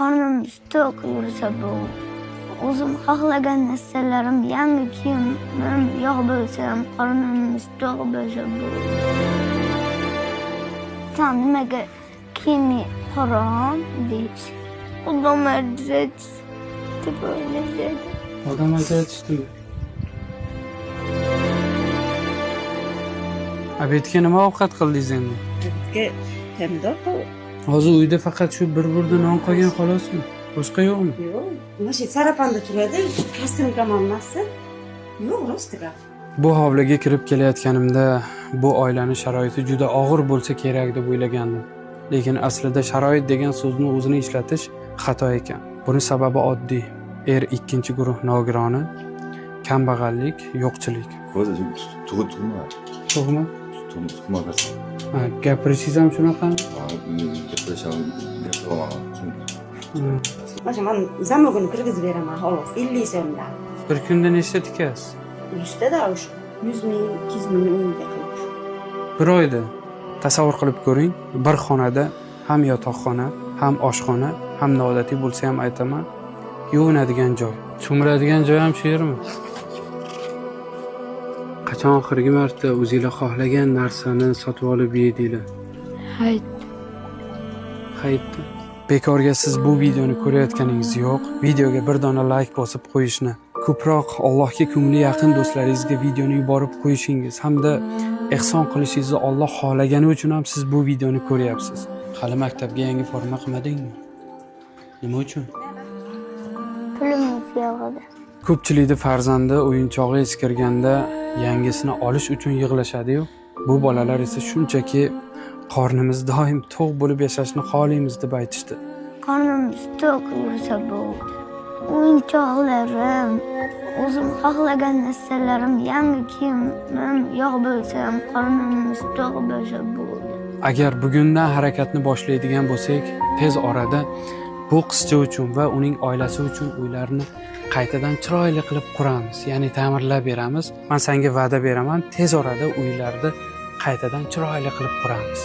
Qornimiz to'q yursa bu. O'zim xohlagan narsalarim, yangi kiyimim yo'q bo'lsa ham qornimiz to'q bo'lsa bu. Sen nimaga kiyimni harom deysiz? Odam ajratish deb o'ylashadi. Odam ajratishdimi? Abetga nima ovqat qildingiz endi? Bizga pomidor qilib. Hozir uyda faqat shu bir burda non qolgan xolosmi? Boshqa yo'qmi? Yo'q. Mana shu sarapanda turadi, kostumka olmasdi. Yo'q, rostiga. Bu hovliga kirib kelayotganimda bu oilaning sharoiti juda og'ir bo'lsa kerak deb o'ylagandim. Lekin aslida sharoit degan so'zni o'zini ishlatish xato ekan. Buning sababi oddiy. Ikkinchi guruh nogironi, kambag'allik, yo'qchilik. Hozir tug'ma. To'g'rimi? Tug'ma qilsin. Ha, gapirishingiz ham shunaqami? Mana men zamog'ini kirgizib beraman, xolos 50 so'mdan. Bir kunda nechta tikasiz? Yuztada o'sha 100 ming, 200 ming o'yinga qilib. Bir oyda tasavvur qilib ko'ring, bir xonada ham yotoqxona, ham oshxona, ham noodatiy bo'lsa ham aytaman, yuvinadigan joy, cho'miladigan joy ham shu yermi? Qachon oxirgi marta o'zingizlar xohlagan narsani sotib olib yedinglar? Hayt. Haytda. Bekorga siz bu videoni ko'rayotganingiz yo'q. Videoga bir dona like bosib qo'yishni, ko'proq Allohga ko'ngli yaqin do'stlaringizga videoni yuborib qo'yishingiz hamda ehson qilishingizni Alloh xohlagani uchun ham siz bu videoni ko'ryapsiz. Hali maktabga yangi forma qilmadingmi? Nima uchun? Pulimiz yo'q edi. Ko'pchilikda farzandi o'yinchog'i eskirganda yangisini olish uchun yig'lashadi-yu, bu bolalar esa shunchaki qornimiz doim to'q bo'lib yashashni xohlaymiz deb aytishdi. Qornimiz to'q yursa bu. O'yinchoqlarim, o'zim xohlagan narsalarim, yangi kiyimim yo'q bo'lsa ham qornimiz to'q bo'lsa bu. Agar bugundan harakatni boshlaydigan bo'lsak, tez orada bu qizcha uchun va uning oilasi uchun uylarni qaytadan chiroyli qilib quramiz, ya'ni ta'mirlab beramiz. Men senga va'da beraman, tez orada uylarni qaytadan chiroyli qilib quramiz.